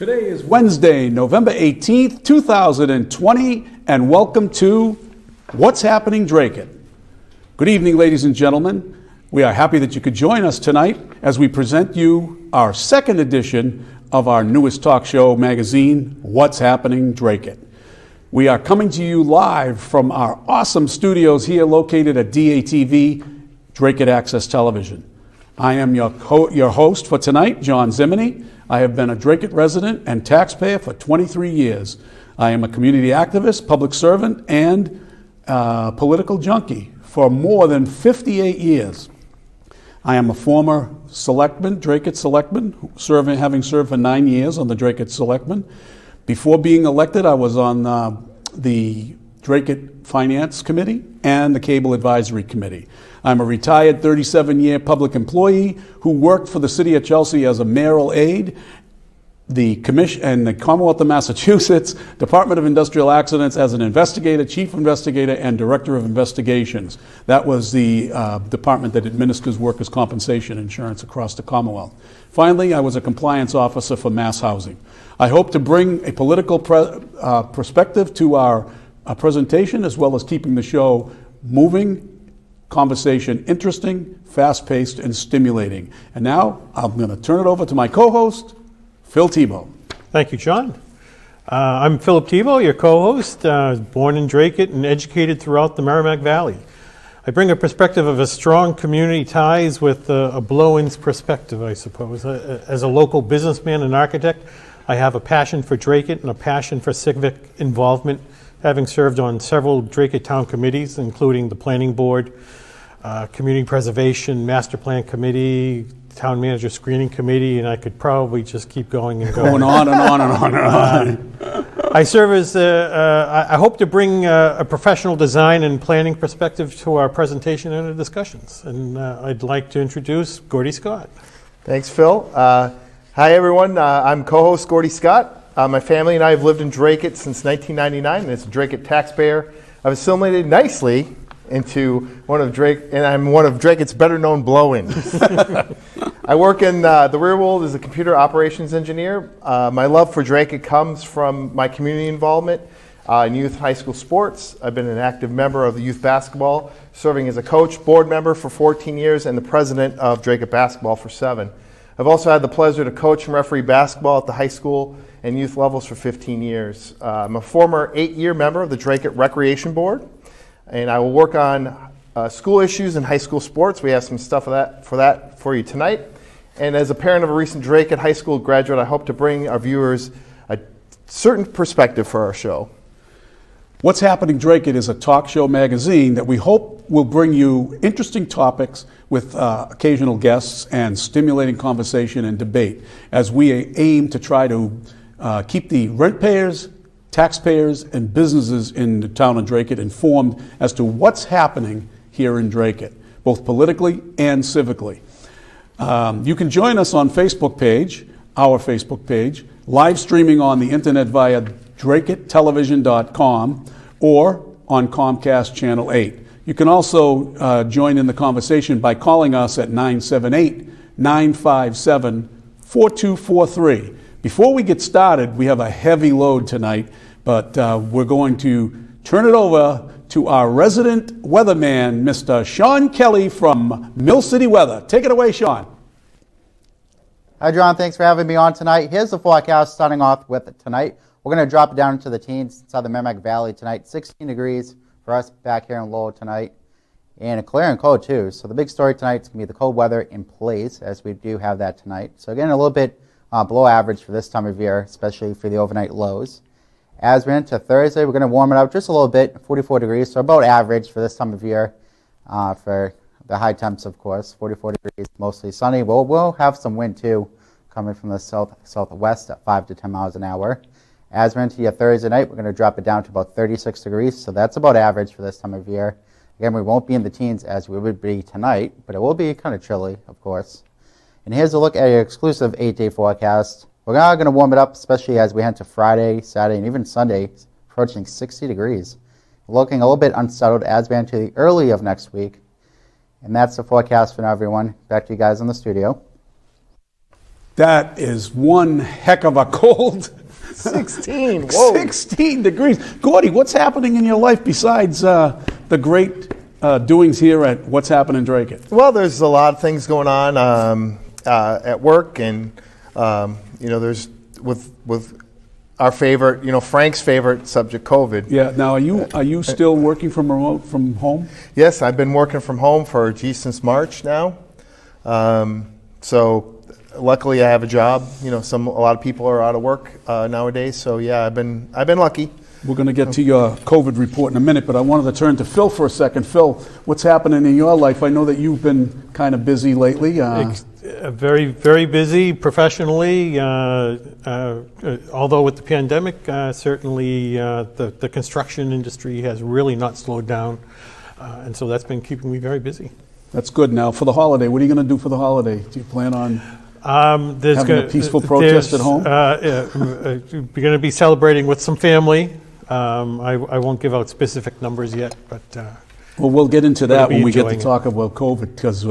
Today is Wednesday, November 18th, 2020, and welcome to What's Happening Dracut. Good evening, ladies and gentlemen. We are happy that you could join us tonight as we present you our second edition of our newest talk show magazine, What's Happening Dracut. We are coming to you live from our awesome studios here located at DATV, Dracut Access Television. I am your host for tonight, John Zimini. I have been a Dracut resident and taxpayer for 23 years. I am a community activist, public servant, and political junkie for more than 58 years. I am a former selectman, Dracut selectman, having served for 9 years on the Dracut selectman. Before being elected, I was on the Dracut Finance Committee and the Cable Advisory Committee. I'm a retired 37-year public employee who worked for the City of Chelsea as a mayoral aide, the Commission and the Commonwealth of Massachusetts Department of Industrial Accidents as an investigator, chief investigator, and director of investigations. That was the department that administers workers' compensation insurance across the Commonwealth. Finally, I was a compliance officer for Mass Housing. I hope to bring a political perspective to our presentation, as well as keeping the show moving, conversation interesting, fast-paced, and stimulating. And now I'm going to turn it over to my co-host, Phil Thibault. Thank you, John. I'm Philip Thibault, your co-host, born in Dracut and educated throughout the Merrimack Valley. I bring a perspective of a strong community ties with a blow-ins perspective, I suppose. As a local businessman and architect, I have a passion for Dracut and a passion for civic involvement, having served on several Dracut town committees, including the Planning Board, Community Preservation, Master Plan Committee, Town Manager Screening Committee, and I could probably just keep going and going. Going on and on and on and on. I serve as, I hope to bring a professional design and planning perspective to our presentation and our discussions. And I'd like to introduce Gordy Scott. Thanks, Phil. Hi, everyone. I'm co-host Gordy Scott. My family and I have lived in Dracut since 1999, and as a Dracut taxpayer, I've assimilated nicely into one of Dracut's better-known blow-ins. I work in the rear world as a computer operations engineer. My love for Dracut comes from my community involvement in youth and high school sports. I've been an active member of the youth basketball, serving as a coach, board member for 14 years, and the president of Dracut basketball for 7. I've also had the pleasure to coach and referee basketball at the high school and youth levels for 15 years. I'm a former 8-year member of the Dracut Recreation Board, and I will work on school issues and high school sports. We have some stuff for you tonight. And as a parent of a recent Dracut High School graduate, I hope to bring our viewers a certain perspective for our show. What's Happening Dracut is a talk show magazine that we hope will bring you interesting topics with occasional guests and stimulating conversation and debate as we aim to try to keep the rent payers, taxpayers, and businesses in the town of Dracut informed as to what's happening here in Dracut, both politically and civically. You can join us on our Facebook page, live streaming on the internet via dracuttelevision.com or on Comcast Channel 8. You can also join in the conversation by calling us at 978-957-4243. Before we get started, we have a heavy load tonight, but we're going to turn it over to our resident weatherman, Mr. Sean Kelly from Mill City Weather. Take it away, Sean. Hi, John. Thanks for having me on tonight. Here's the forecast starting off with tonight. We're going to drop it down into the teens inside the Merrimack Valley tonight. 16 degrees for us back here in Lowell tonight. And a clear and cold, too. So the big story tonight is going to be the cold weather in place, as we do have that tonight. So again, a little bit below average for this time of year, especially for the overnight lows. As we enter Thursday, we're going to warm it up just a little bit, 44 degrees, so about average for this time of year for the high temps, of course, 44 degrees, mostly sunny. We'll have some wind, too, coming from the southwest at 5 to 10 miles an hour. As we enter your Thursday night, we're going to drop it down to about 36 degrees, so that's about average for this time of year. Again, we won't be in the teens as we would be tonight, but it will be kind of chilly, of course. And here's a look at your exclusive 8-day forecast. We're now going to warm it up, especially as we head to Friday, Saturday, and even Sunday, approaching 60 degrees. Looking a little bit unsettled as we enter the early of next week. And that's the forecast for now, everyone. Back to you guys in the studio. That is one heck of a cold. 16. Whoa. 16 degrees. Gordy, what's happening in your life besides the great doings here at What's Happening Dracut? Well, there's a lot of things going on at work, and there's with our favorite, Frank's favorite subject, COVID. Yeah. Now, are you still working from home? Yes, I've been working from home since March now. So luckily, I have a job. A lot of people are out of work nowadays. So yeah, I've been lucky. We're going to get to your COVID report in a minute, but I wanted to turn to Phil for a second. Phil, what's happening in your life? I know that you've been kind of busy lately. Very, very busy professionally. Although with the pandemic, certainly the construction industry has really not slowed down, and so that's been keeping me very busy. That's good. Now, for the holiday, what are you going to do for the holiday? Do you plan on having a peaceful protest at home? We're going to be celebrating with some family. I won't give out specific numbers yet, but well, we'll get into that when we get to enjoying talk about COVID, because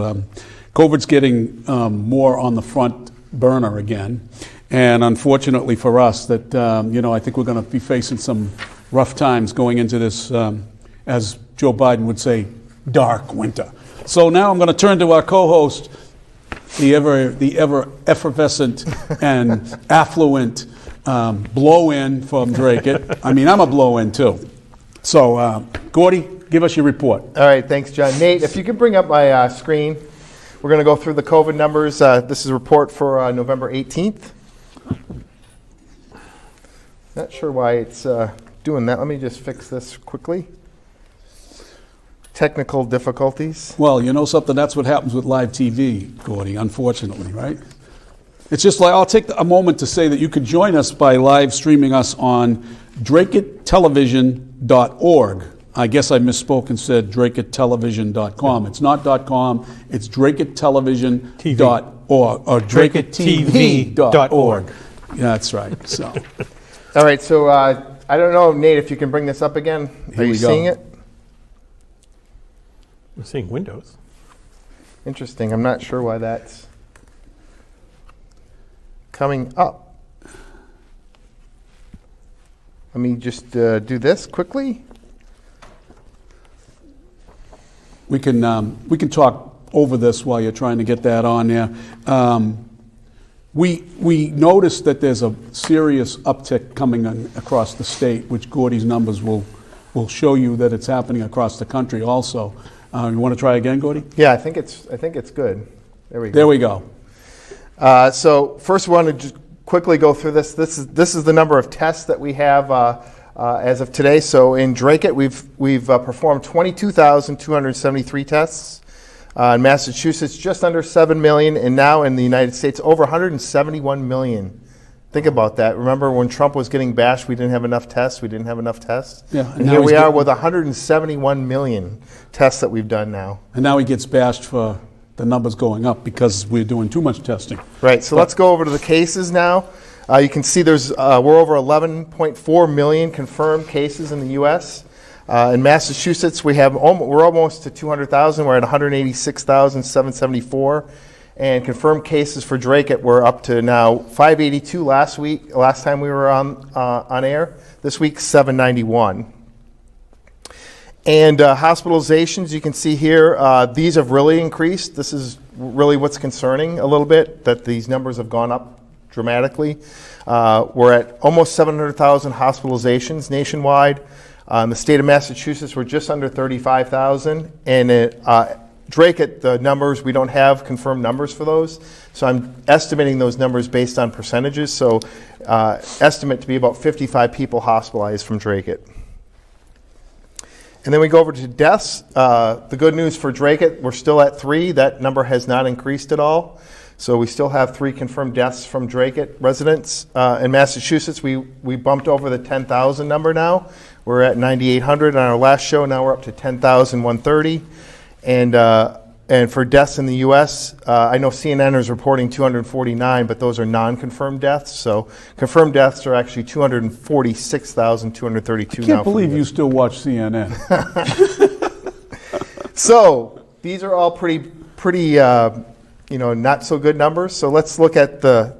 COVID's getting more on the front burner again, and unfortunately for us, that I think we're going to be facing some rough times going into this, as Joe Biden would say, dark winter. So now I'm going to turn to our co-host, the ever effervescent and affluent blow-in from Dracut. I mean, I'm a blow-in too. So, Gordy, give us your report. All right, thanks, John. Nate, if you could bring up my screen, we're going to go through the COVID numbers. This is a report for November 18th. Not sure why it's doing that. Let me just fix this quickly. Technical difficulties. Well, you know something? That's what happens with live TV, Gordy, unfortunately, right? It's just like, I'll take a moment to say that you can join us by live streaming us on dracuttelevision.org. I guess I misspoke and said dracuttelevision.com. It's not .com, it's dracuttelevision.org or dracuttv.org. Yeah, that's right. So, all right, so I don't know, Nate, if you can bring this up again. Are you seeing it? I'm seeing Windows. Interesting. I'm not sure why that's coming up. Let me just do this quickly. We can talk over this while you're trying to get that on there. We noticed that there's a serious uptick coming across the state, which Gordy's numbers will show you that it's happening across the country also. You want to try again, Gordy? Yeah, I think it's good. There we go. There we go. So first, we want to just quickly go through this. This is the number of tests that we have as of today. So in Dracut, we've performed 22,273 tests. In Massachusetts, just under 7 million, and now in the United States, over 171 million. Think about that. Remember when Trump was getting bashed, we didn't have enough tests, Yeah, and here we are with 171 million tests that we've done now. And now he gets bashed for the numbers going up because we're doing too much testing. Right, so let's go over to the cases now. You can see we're over 11.4 million confirmed cases in the U.S. In Massachusetts, we're almost to 200,000. We're at 186,774. And confirmed cases for Dracut, we're up to now 582 last time we were on air. This week, 791. And hospitalizations, you can see here, these have really increased. This is really what's concerning a little bit, that these numbers have gone up dramatically. We're at almost 700,000 hospitalizations nationwide. In the state of Massachusetts, we're just under 35,000. And Dracut, the numbers, we don't have confirmed numbers for those. So I'm estimating those numbers based on percentages. So estimate to be about 55 people hospitalized from Dracut. And then we go over to deaths. The good news for Dracut, we're still at 3. That number has not increased at all. So we still have 3 confirmed deaths from Dracut residents. In Massachusetts, we bumped over the 10,000 number now. We're at 9,800 on our last show. Now we're up to 10,130. And for deaths in the U.S., I know CNN is reporting 249, but those are non-confirmed deaths. So confirmed deaths are actually 246,232 now. I can't believe you still watch CNN. So these are all pretty not so good numbers. So let's look at the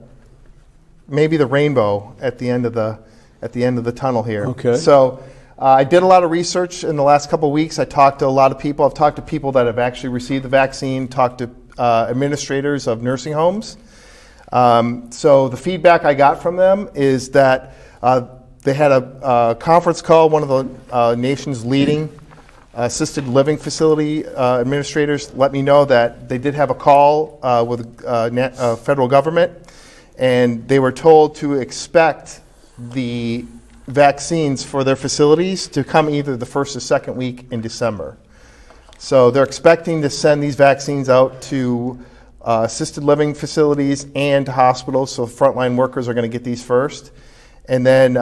maybe the rainbow at the end of the tunnel here. Okay. So I did a lot of research in the last couple of weeks. I talked to a lot of people. I've talked to people that have actually received the vaccine, talked to administrators of nursing homes. So the feedback I got from them is that they had a conference call. One of the nation's leading assisted living facility administrators let me know that they did have a call with federal government, and they were told to expect the vaccines for their facilities to come either the first or second week in December. So they're expecting to send these vaccines out to assisted living facilities and to hospitals, so frontline workers are going to get these first. And then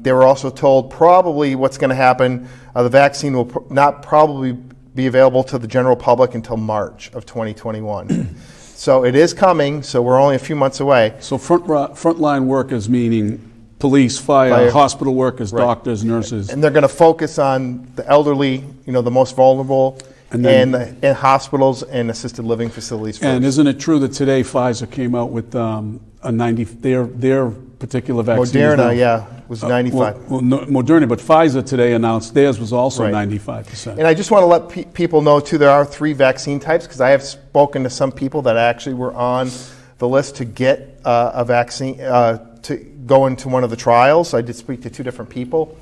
they were also told probably what's going to happen, the vaccine will not probably be available to the general public until March of 2021. So it is coming, so we're only a few months away. So frontline workers meaning police, fire, hospital workers, right. doctors, nurses. And they're going to focus on the elderly, the most vulnerable, and hospitals and assisted living facilities first. And isn't it true that today Pfizer came out with their particular vaccine? Moderna, was 95. Well, Moderna, but Pfizer today announced theirs was also 95%. And I just want to let people know, too, there are 3 vaccine types, because I have spoken to some people that actually were on the list to get a vaccine, to go into one of the trials. I did speak to 2 different people.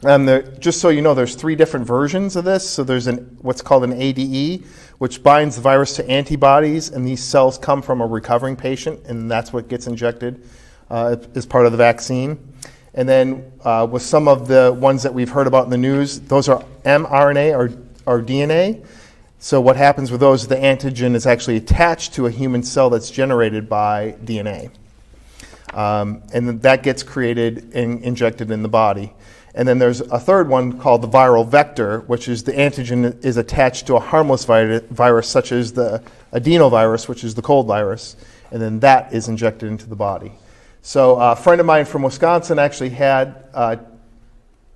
And just so you know, there's 3 different versions of this. So there's what's called an ADE, which binds the virus to antibodies, and these cells come from a recovering patient, and that's what gets injected as part of the vaccine. And then with some of the ones that we've heard about in the news, those are mRNA or DNA. So what happens with those is the antigen is actually attached to a human cell that's generated by DNA. And then that gets created and injected in the body. And then there's a third one called the viral vector, which is the antigen is attached to a harmless virus such as the adenovirus, which is the cold virus, and then that is injected into the body. So a friend of mine from Wisconsin actually had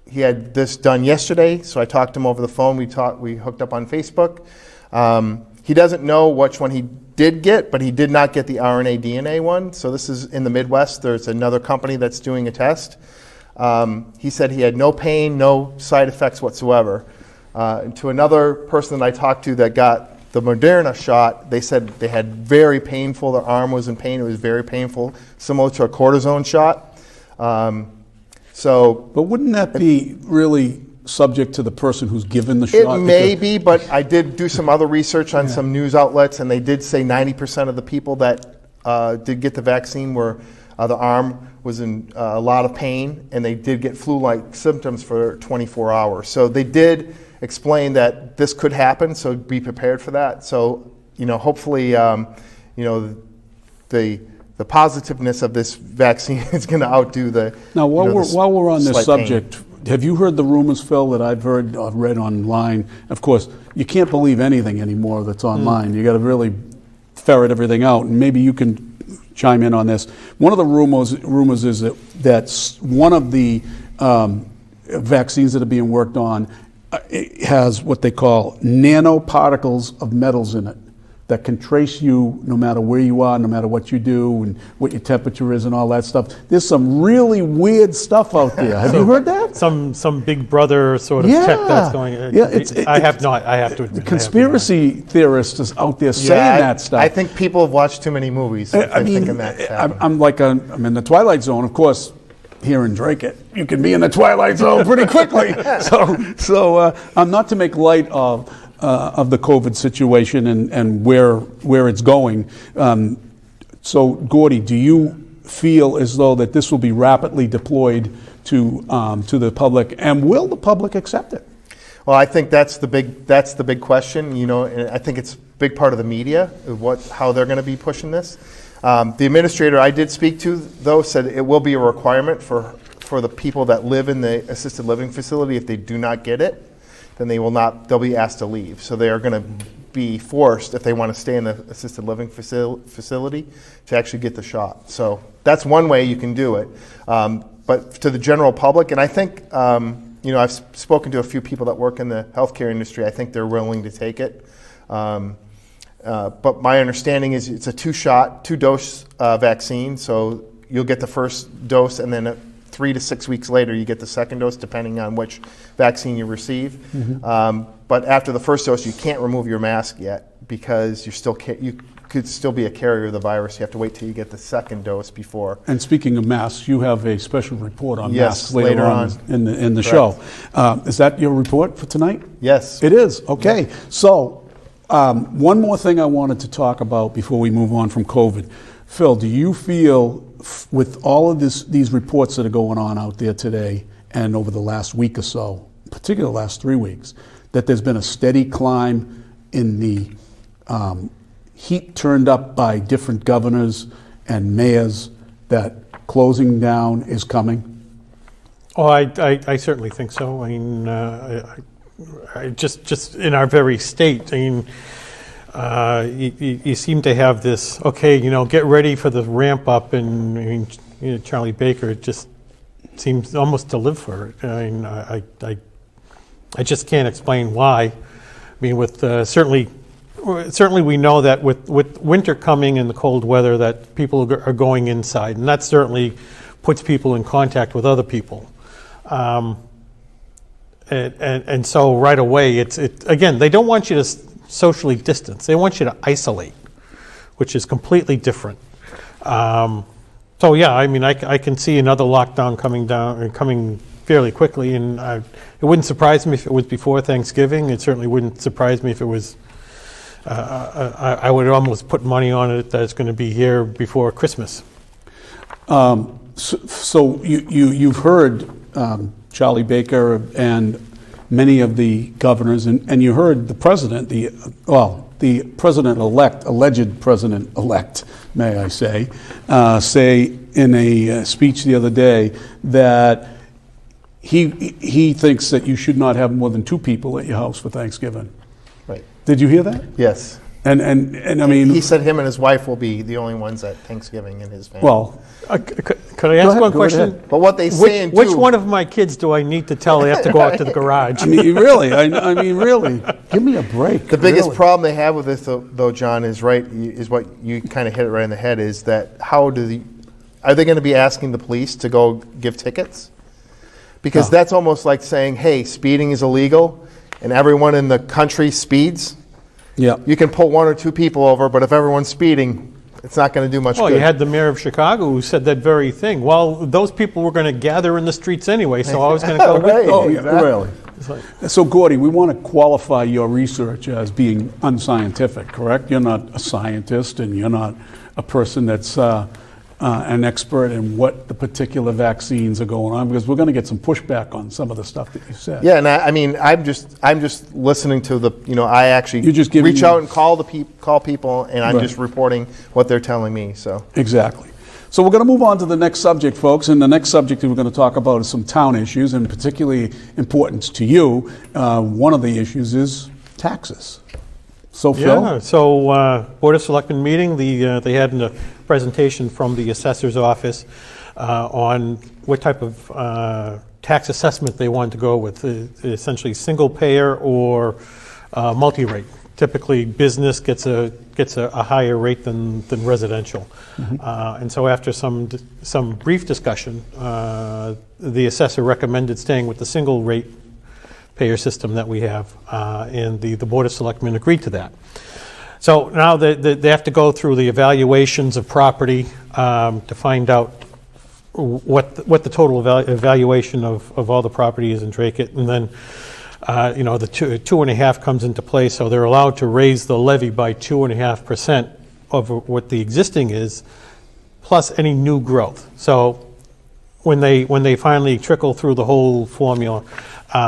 this done yesterday, so I talked to him over the phone. We hooked up on Facebook. He doesn't know which one he did get, but he did not get the RNA DNA one. So this is in the Midwest. There's another company that's doing a test. He said he had no pain, no side effects whatsoever. And to another person that I talked to that got the Moderna shot, they said they had very painful, their arm was in pain, it was very painful, similar to a cortisone shot. But wouldn't that be really subject to the person who's given the shot? It may be, but I did do some other research on some news outlets, and they did say 90% of the people that did get the vaccine were the arm was in a lot of pain, and they did get flu-like symptoms for 24 hours. So they did explain that this could happen, so be prepared for that. So, hopefully, the positiveness of this vaccine is going to outdo the. Now, while we're on this subject, have you heard the rumors, Phil, that I've read online? Of course, you can't believe anything anymore that's online. You got to really ferret everything out, and maybe you can chime in on this. One of the rumors is that one of the vaccines that are being worked on it has what they call nanoparticles of metals in it that can trace you no matter where you are, no matter what you do, and what your temperature is and all that stuff. There's some really weird stuff out there. Have you heard that? Some big brother sort of tech that's going on. Yeah, I have to admit. The conspiracy theorists is out there saying that stuff. I think people have watched too many movies. Thinking that's happening. I'm in the Twilight Zone, of course. Here in Dracut, you can be in the Twilight Zone pretty quickly. So I'm not to make light of the COVID situation and where it's going. So, Gordy, do you feel as though that this will be rapidly deployed to the public, and will the public accept it? Well, I think that's the big question. And I think it's a big part of the media how they're going to be pushing this. The administrator I did speak to, though, said it will be a requirement for the people that live in the assisted living facility. If they do not get it, then they'll be asked to leave. So they are going to be forced, if they want to stay in the assisted living facility, to actually get the shot. So that's one way you can do it. But to the general public, and I think, I've spoken to a few people that work in the healthcare industry, I think they're willing to take it. But my understanding is it's a two-dose vaccine, so you'll get the first dose, and then 3 to 6 weeks later you get the second dose, depending on which vaccine you receive. But after the first dose, you can't remove your mask yet because you could still be a carrier of the virus. You have to wait till you get the second dose before. And speaking of masks, you have a special report on masks later on in the show. Is that your report for tonight? Yes. It is. Okay. Yeah. So one more thing I wanted to talk about before we move on from COVID. Phil, do you feel with all of these reports that are going on out there today and over the last week or so, particularly the last 3 weeks, that there's been a steady climb in the heat turned up by different governors and mayors that closing down is coming? Oh, I certainly think so. I mean, I just in our very state, I mean, you seem to have this, okay, get ready for the ramp up, and I mean, Charlie Baker just seems almost to live for it. I mean, I just can't explain why. I mean, with certainly we know that with winter coming and the cold weather that people are going inside, and that certainly puts people in contact with other people. And so right away, again, they don't want you to socially distance. They want you to isolate, which is completely different. So yeah, I mean, I can see another lockdown coming fairly quickly, and it wouldn't surprise me if it was before Thanksgiving. It certainly wouldn't surprise me if it was. I would almost put money on it that it's going to be here before Christmas. So you've heard Charlie Baker and many of the governors, and you heard the president, the president-elect, alleged president-elect, may I say in a speech the other day that he thinks that you should not have more than 2 people at your house for Thanksgiving. Right. Did you hear that? Yes. And I mean, he said him and his wife will be the only ones at Thanksgiving in his family. Well, could I ask one question? But what they say, which one of my kids do I need to tell they have to go out to the garage? I mean, really, I mean, really, give me a break. The biggest problem they have with this, though, John, is what you kind of hit it right in the head, is that are they going to be asking the police to go give tickets? Because that's almost like saying, hey, speeding is illegal, and everyone in the country speeds. Yeah. You can pull 1 or 2 people over, but if everyone's speeding, it's not going to do much good. Well, you had the mayor of Chicago who said that very thing. Well, those people were going to gather in the streets anyway, so I was going to go with them. Oh, yeah, really? So, Gordy, we want to qualify your research as being unscientific, correct? You're not a scientist, and you're not a person that's an expert in what the particular vaccines are going on, because we're going to get some pushback on some of the stuff that you said. Yeah, and I mean, I'm just listening to the, I actually reach out and call people, and I'm just reporting what they're telling me. So exactly. So we're going to move on to the next subject, folks, and the next subject that we're going to talk about is some town issues, and particularly important to you. One of the issues is taxes. So Phil? Yeah, so Board of Selectmen meeting, they had a presentation from the assessor's office on what type of tax assessment they wanted to go with, essentially single payer or multi-rate. Typically, business gets a higher rate than residential. And so after some brief discussion, the assessor recommended staying with the single rate payer system that we have, and the Board of Selectmen agreed to that. So now they have to go through the evaluations of property to find out what the total evaluation of all the property is in Dracut, and then the 2.5 comes into play, so they're allowed to raise the levy by 2.5% of what the existing is, plus any new growth. So when they finally trickle through the whole formula,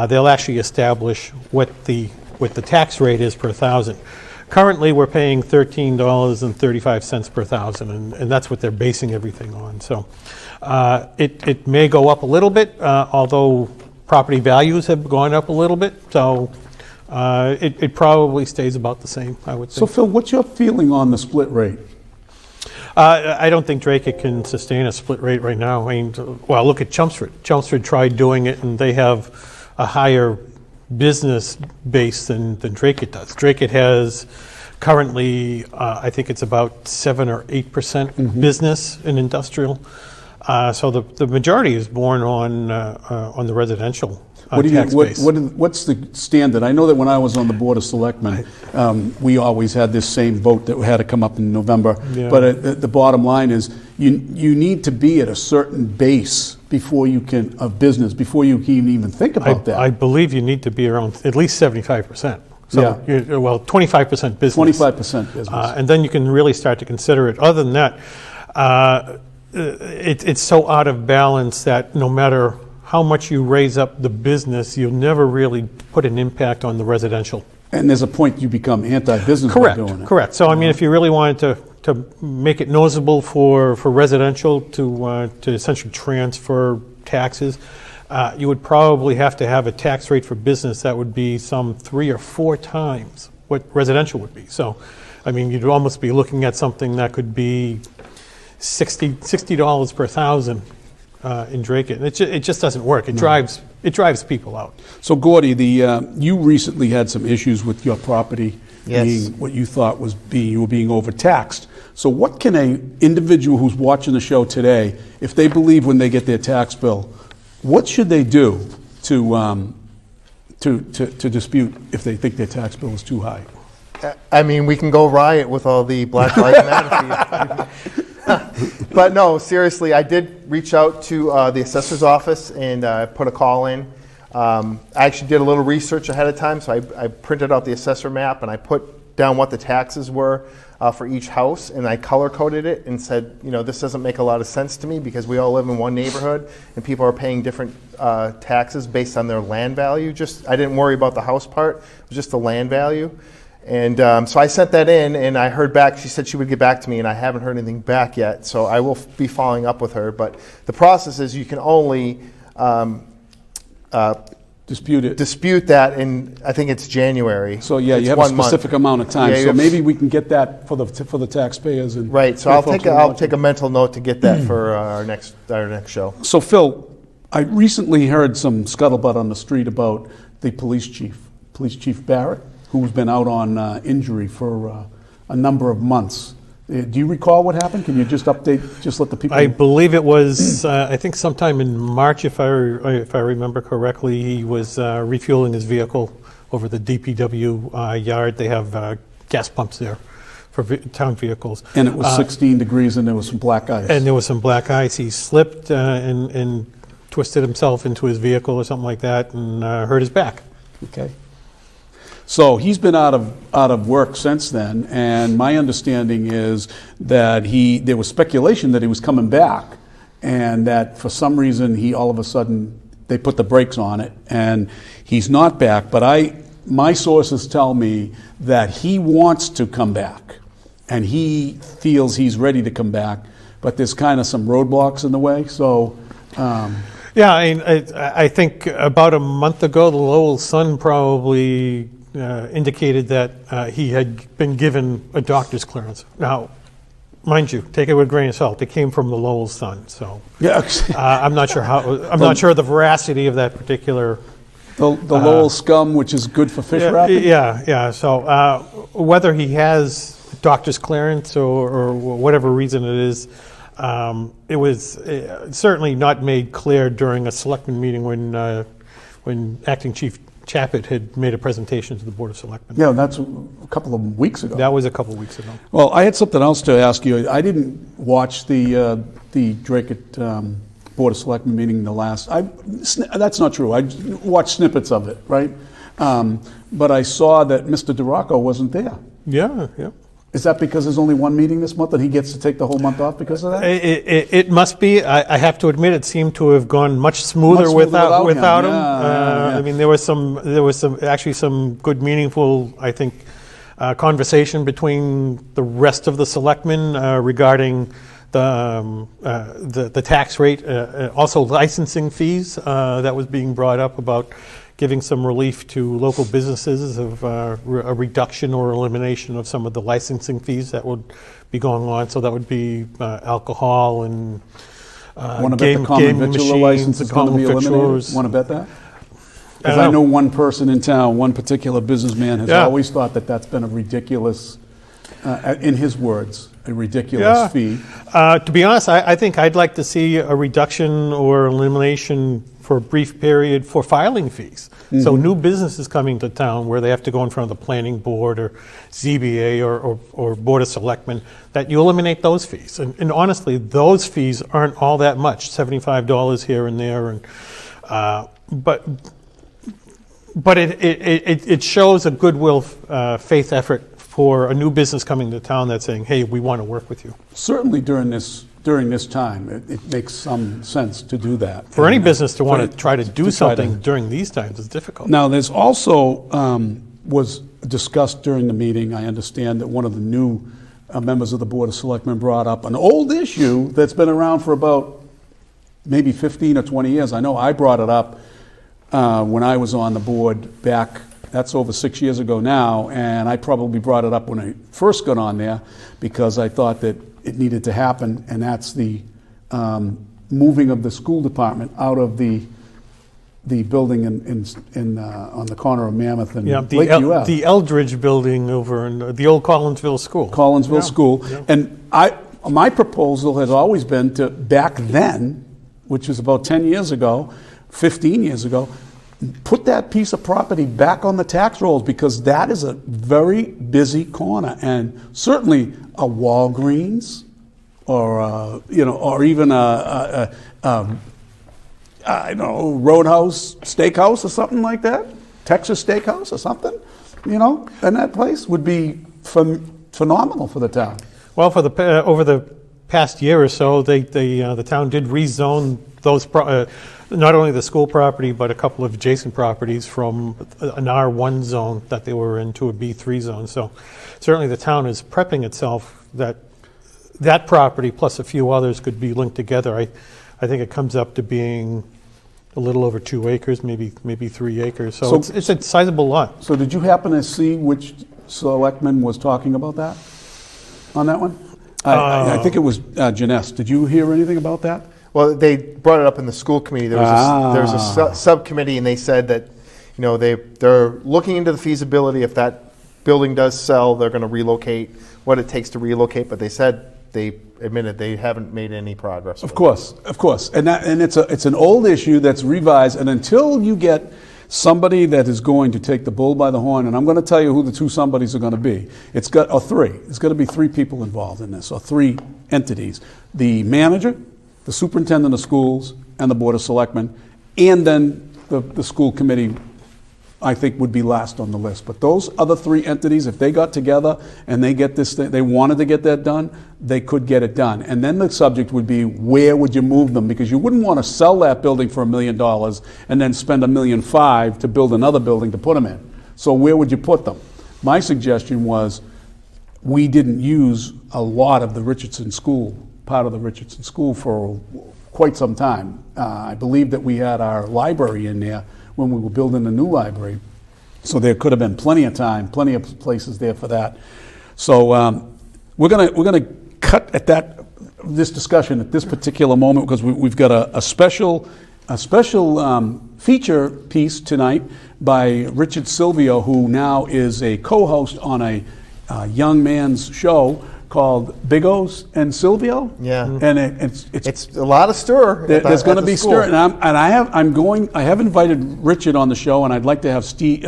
they'll actually establish what the tax rate is per thousand. Currently, we're paying $13.35 per thousand, and that's what they're basing everything on. So it may go up a little bit, although property values have gone up a little bit. So it probably stays about the same, I would think. So Phil, what's your feeling on the split rate? I don't think Dracut can sustain a split rate right now. I mean, well, look at Chelmsford. Chelmsford tried doing it, and they have a higher business base than Dracut does. Dracut has Currently, I think it's about 7 or 8% business and industrial. So the majority is born on the residential tax base. What's the standard? I know that when I was on the Board of Selectmen, we always had this same vote that had to come up in November. Yeah. But the bottom line is you need to be at a certain base before you can, of business, before you can even think about that. I believe you need to be around at least 75%. So, 25% business. 25% business. And then you can really start to consider it. Other than that, it's so out of balance that no matter how much you raise up the business, you'll never really put an impact on the residential. And there's a point you become anti-business by doing it. Correct. So, I mean, if you really wanted to make it noticeable for residential to essentially transfer taxes, you would probably have to have a tax rate for business that would be some 3 or 4 times what residential would be. So, I mean, you'd almost be looking at something that could be $60 per thousand in Dracut. It just doesn't work. It drives people out. So, Gordy, you recently had some issues with your property being what you thought you were being overtaxed. So, what can an individual who's watching the show today, if they believe when they get their tax bill, what should they do to dispute if they think their tax bill is too high? I mean, we can go riot with all the Black Lives Matter. But no, seriously, I did reach out to the assessor's office and put a call in. I actually did a little research ahead of time, so I printed out the assessor map and I put down what the taxes were for each house, and I color coded it and said, this doesn't make a lot of sense to me because we all live in one neighborhood and people are paying different taxes based on their land value. I didn't worry about the house part, it was just the land value. And so I sent that in and I heard back. She said she would get back to me and I haven't heard anything back yet, so I will be following up with her. But the process is you can only dispute that in, I think it's January. So you have a specific amount of time. So maybe we can get that for the taxpayers. And right. So I'll take a mental note to get that for our next show. So Phil, I recently heard some scuttlebutt on the street about the police chief Barrett, who's been out on injury for a number of months. Do you recall what happened? Can you just let the people I believe it was, I think sometime in March, if I remember correctly, he was refueling his vehicle over the DPW yard. They have gas pumps there for town vehicles. And it was 16 degrees and there was some black ice. And there was some black ice. He slipped and twisted himself into his vehicle or something like that and hurt his back. Okay. So he's been out of work since then, and my understanding is that there was speculation that he was coming back, and that for some reason all of a sudden they put the brakes on it, and he's not back. But my sources tell me that he wants to come back, and he feels he's ready to come back, but there's kind of some roadblocks in the way. So. Yeah, I think about a month ago, the Lowell Sun probably indicated that he had been given a doctor's clearance. Now, mind you, take it with a grain of salt. It came from the Lowell Sun, so I'm not sure not sure the veracity of that particular. The Lowell scum, which is good for fish wrapping. Yeah. So whether he has doctor's clearance or whatever reason it is. It was certainly not made clear during a selectman meeting when Acting Chief Chaput had made a presentation to the Board of Selectmen. Yeah, that's a couple of weeks ago. That was a couple of weeks ago. Well, I had something else to ask you. I didn't watch the Dracut Board of Selectmen meeting that's not true. I watched snippets of it, right? But I saw that Mr. Dracut wasn't there. Yeah. Is that because there's only one meeting this month and he gets to take the whole month off because of that? It must be. I have to admit, it seemed to have gone much smoother without him. Yeah. I mean, there was some good, meaningful, I think, conversation between the rest of the selectmen regarding the tax rate, also licensing fees that was being brought up about giving some relief to local businesses of a reduction or elimination of some of the licensing fees that would be going on. So that would be alcohol and game machines and common victuals. Want to bet that? Because I know one person in town, one particular businessman has always thought that that's been a ridiculous in his words, a ridiculous fee. To be honest, I think I'd like to see a reduction or elimination for a brief period for filing fees. So new businesses coming to town where they have to go in front of the planning board or ZBA or Board of Selectmen, that you eliminate those fees. And honestly, those fees aren't all that much, $75 here and there. And but it shows a goodwill, faith effort for a new business coming to town that's saying, hey, we want to work with you. Certainly during this time, it makes some sense to do that. For any business to want to try to do something during these times is difficult. Now, there's also, was discussed during the meeting, I understand that one of the new members of the Board of Selectmen brought up an old issue that's been around for about maybe 15 or 20 years. I know I brought it up when I was on the board back. That's over 6 years ago now, and I probably brought it up when I first got on there because I thought that it needed to happen, and that's the moving of the school department out of the building on the corner of Mammoth and Lake UF. The Eldridge building over in the old Collinsville School. Collinsville School. Yeah. And my proposal has always been to, back then, which is about 10 years ago, 15 years ago, put that piece of property back on the tax rolls because that is a very busy corner, and certainly a Walgreens or even a Roadhouse Steakhouse or something like that, Texas Steakhouse or something, and that place would be phenomenal for the town. Well, for the over the past year or so, the town did rezone those. Not only the school property, but a couple of adjacent properties from an R1 zone that they were in to a B3 zone. So certainly the town is prepping itself that property plus a few others could be linked together. I think it comes up to being a little over 2 acres, maybe 3 acres. So it's a sizable lot. So did you happen to see which selectman was talking about that on that one? I think it was Janess. Did you hear anything about that? Well, they brought it up in the school committee. There was a subcommittee, and they said that, they're looking into the feasibility. If that building does sell, they're going to relocate, what it takes to relocate. But they admitted they haven't made any progress. Of course, and it's an old issue that's revised. And until you get somebody that is going to take the bull by the horn, and I'm going to tell you who the two somebodies are going to be. It's got to be 3 people involved in this, or 3 entities: the manager, the superintendent of schools, and the Board of Selectmen, and then the school committee, I think, would be last on the list. But those other 3 entities, if they got together and they get this thing, they wanted to get that done, they could get it done. And then the subject would be, where would you move them? Because you wouldn't want to sell that building for $1 million and then spend $1.5 million to build another building to put them in. So where would you put them? My suggestion was, we didn't use a lot of the Richardson School, part of the Richardson School, for quite some time. I believe that we had our library in there when we were building the new library, so there could have been plenty of time, plenty of places there for that. So we're gonna cut at this discussion at this particular moment because we've got a special feature piece tonight by Richard Silvio, who now is a co-host on a young man's show called Bigos and Silvio. Yeah, and it's a lot of stir. There's going to be stir, and I have invited Richard on the show, and I'd like to have Steve.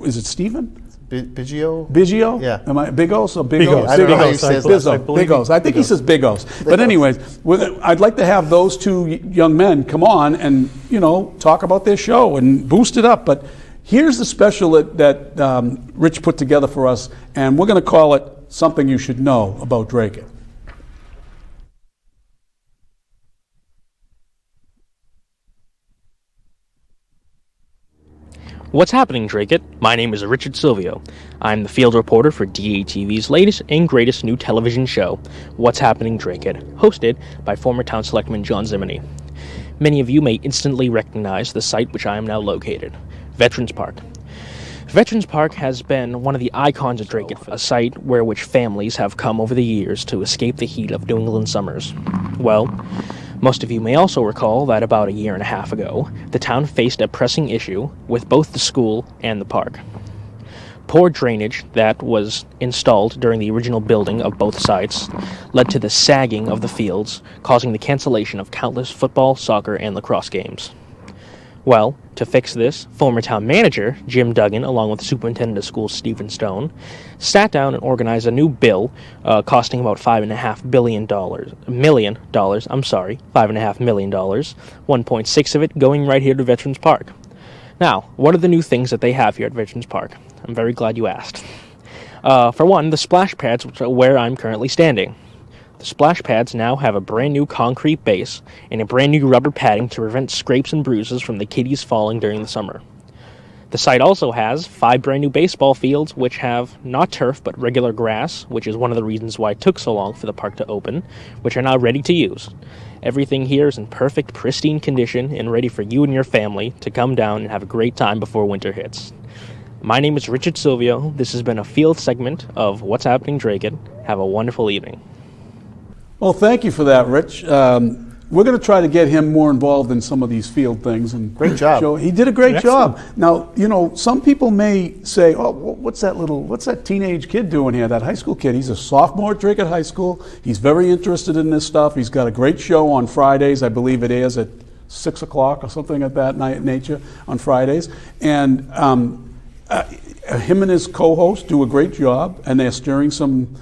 Is it Stephen? Biggio? Biggio? Yeah. Am I Bigos or Bigos? I don't know how you say it. Bigos. I think he says Bigos. But anyways, I'd like to have those 2 young men come on and talk about their show and boost it up. But here's the special that Rich put together for us, and we're going to call it Something You Should Know About Dracut. What's happening, Dracut? My name is Richard Silvio. I'm the field reporter for DATV's latest and greatest new television show, What's Happening, Dracut, hosted by former Town Selectman John Zimini. Many of you may instantly recognize the site which I am now located, Veterans Park. Veterans Park has been one of the icons of Dracut, a site where which families have come over the years to escape the heat of New England summers. Well, most of you may also recall that about a year and a half ago, the town faced a pressing issue with both the school and the park. poor drainage that was installed during the original building of both sites led to the sagging of the fields, causing the cancellation of countless football, soccer, and lacrosse games. Well, to fix this, former town manager Jim Duggan, along with superintendent of schools Stephen Stone, sat down and organized a new bill costing about $5.5 million. $1.6 of it going right here to Veterans Park. Now, what are the new things that they have here at Veterans Park? I'm very glad you asked. For one, the splash pads, which are where I'm currently standing. The splash pads now have a brand new concrete base and a brand new rubber padding to prevent scrapes and bruises from the kiddies falling during the summer. The site also has 5 brand new baseball fields which have not turf but regular grass, which is one of the reasons why it took so long for the park to open, which are now ready to use. Everything here is in perfect, pristine condition and ready for you and your family to come down and have a great time before winter hits. My name is Richard Silvio. This has been a field segment of What's Happening Dracut. Have a wonderful evening. Well, thank you for that, Rich. We're going to try to get him more involved in some of these field things. And Great job. He did a great Excellent. job. Now, some people may say, "Oh, what's that teenage kid doing here? That high school kid? He's a sophomore at Dracut High School. He's very interested in this stuff. He's got a great show on Fridays. I believe it airs at 6 o'clock or something of that nature on Fridays. And him and his co-host do a great job, and they're stirring some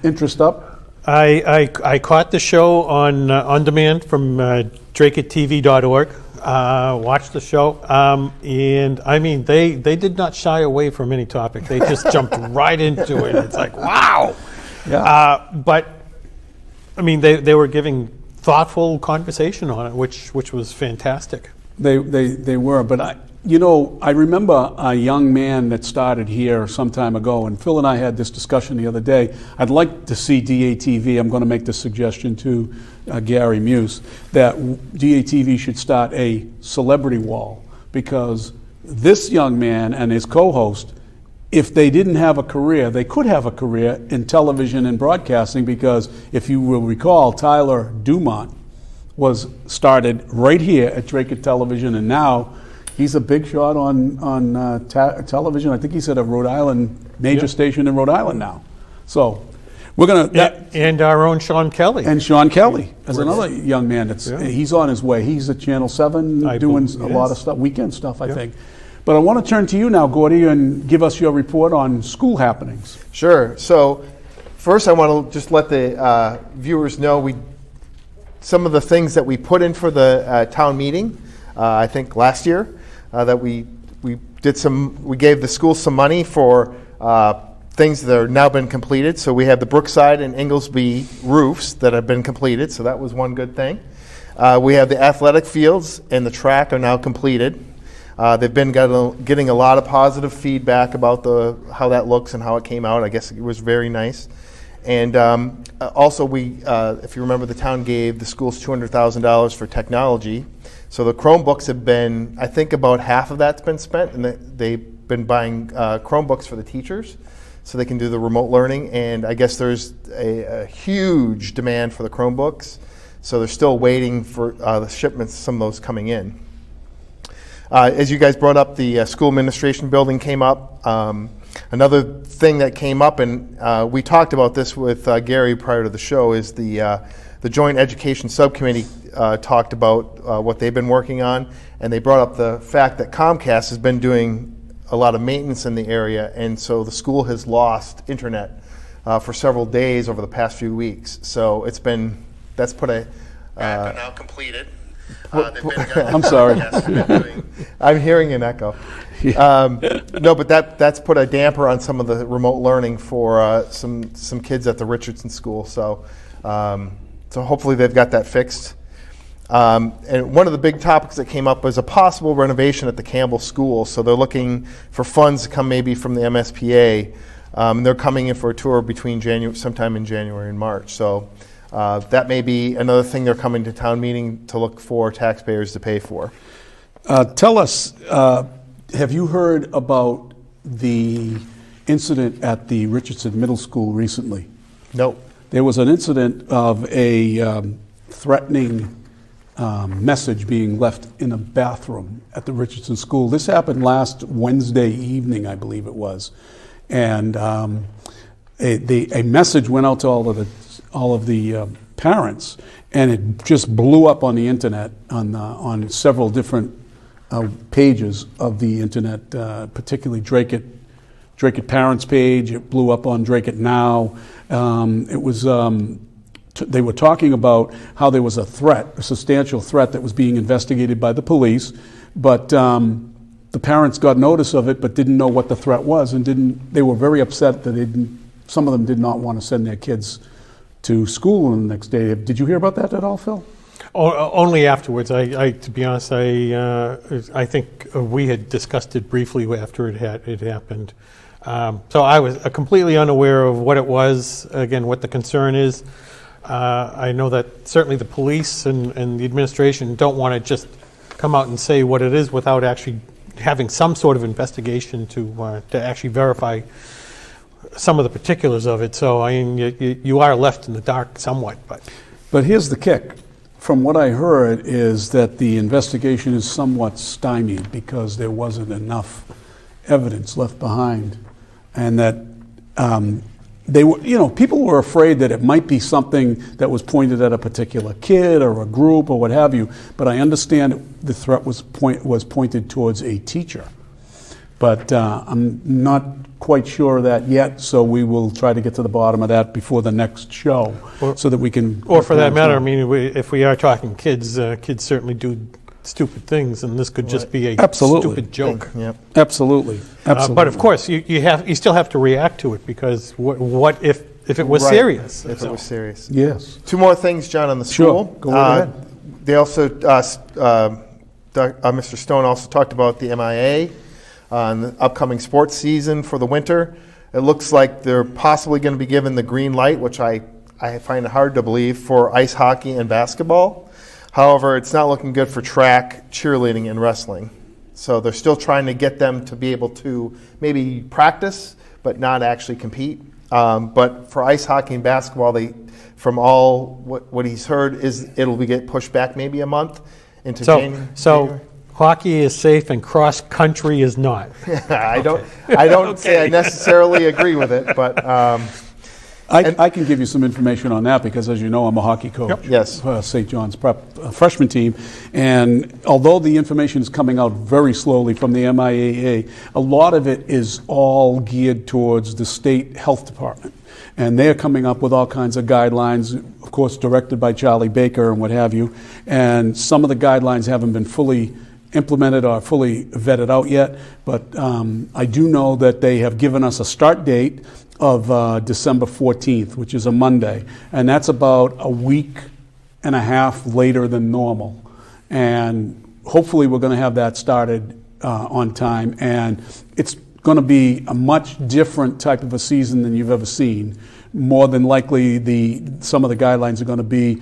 interest up." I caught the show on demand from DracutTV.org. Watched the show, and I mean they did not shy away from any topic. They just jumped right into it. It's like, wow. Yeah. But I mean they were giving thoughtful conversation on it, which was fantastic. They were, but I remember a young man that started here some time ago, and Phil and I had this discussion the other day. I'd like to see DATV. I'm going to make this suggestion to Gary Muse that DATV should start a celebrity wall, because this young man and his co-host, if they didn't have a career, they could have a career in television and broadcasting, because if you will recall, Tyler Dumont was started right here at Dracut Television, and now he's a big shot on television. I think he's at a Rhode Island major station in Rhode Island now. So we're gonna And our own Sean Kelly. and Sean Kelly as another young man he's on his way. He's at Channel 7 doing a lot of stuff, weekend stuff, I think. But I want to turn to you now, Gordy, and give us your report on school happenings. Sure. So first I want to just let the viewers know some of the things that we put in for the town meeting, I think last year, that we gave the schools some money for things that are now been completed. So we have the Brookside and Inglesby roofs that have been completed, so that was one good thing. We have the athletic fields and the track are now completed. They've been getting a lot of positive feedback about how that looks and how it came out. I guess it was very nice. And also if you remember, the town gave the schools $200,000 for technology. So the Chromebooks have been, I think about half of that's been spent, and they've been buying Chromebooks for the teachers so they can do the remote learning. And I guess there's a huge demand for the Chromebooks. So they're still waiting for the shipments, some of those coming in. As you guys brought up, the school administration building came up. Another thing that came up, and we talked about this with Gary prior to the show, is the Joint Education Subcommittee talked about what they've been working on, and they brought up the fact that Comcast has been doing a lot of maintenance in the area, and so the school has lost internet for several days over the past few weeks. So that's put a... now completed. I'm sorry. I'm hearing an echo. No, but that's put a damper on some of the remote learning for some kids at the Richardson School. So hopefully they've got that fixed. And one of the big topics that came up was a possible renovation at the Campbell School. So they're looking for funds to come maybe from the MSPA. They're coming in for a tour sometime in January and March. So that may be another thing they're coming to town meeting to look for taxpayers to pay for. Tell us, have you heard about the incident at the Richardson Middle School recently? Nope. There was an incident of a threatening message being left in a bathroom at the Richardson School. This happened last Wednesday evening, I believe it was, and a message went out to all of the parents, and it just blew up on the internet on several different pages of the internet, particularly Dracut Parents page. It blew up on Dracut Now. It was they were talking about how there was a substantial threat that was being investigated by the police, but the parents got notice of it but didn't know what the threat was, and they were very upset that some of them did not want to send their kids to school the next day. Did you hear about that at all, Phil? Only afterwards. To be honest, I think we had discussed it briefly after it happened. So I was completely unaware of what it was, again, what the concern is. I know that certainly the police and the administration don't want to just come out and say what it is without actually having some sort of investigation to actually verify some of the particulars of it. So I mean, you are left in the dark somewhat. But here's the kick. From what I heard is that the investigation is somewhat stymied because there wasn't enough evidence left behind, and that people were afraid that it might be something that was pointed at a particular kid or a group or what have you. But I understand the threat was pointed towards a teacher. But I'm not quite sure of that yet, so we will try to get to the bottom of that before the next show, so that we can... Or for that matter, I mean, if we are talking kids, kids certainly do stupid things, and this could just be a stupid joke. Yep. Absolutely. But of course, you still have to react to it, because what if it was serious? If it was serious. Yes. Two more things, John, on the Sure. school. Go right ahead. They also, Mr. Stone also talked about the MIA on the upcoming sports season for the winter. It looks like they're possibly going to be given the green light, which I find it hard to believe, for ice hockey and basketball. However, it's not looking good for track, cheerleading, and wrestling. So they're still trying to get them to be able to maybe practice, but not actually compete. But for ice hockey and basketball, from all what he's heard, is it'll get pushed back maybe a month into January. So hockey is safe and cross country is not. I don't say I necessarily agree with it, but I can give you some information on that, because, as you know, I'm a hockey coach. Yep. Yes. St. John's Prep freshman team, and although the information is coming out very slowly from the MIAA, a lot of it is all geared towards the state health department, and they're coming up with all kinds of guidelines, of course directed by Charlie Baker and what have you, and some of the guidelines haven't been fully implemented or fully vetted out yet, but I do know that they have given us a start date of December 14th, which is a Monday, and that's about a week and a half later than normal, and hopefully we're going to have that started on time, and it's going to be a much different type of a season than you've ever seen. More than likely, some of the guidelines are going to be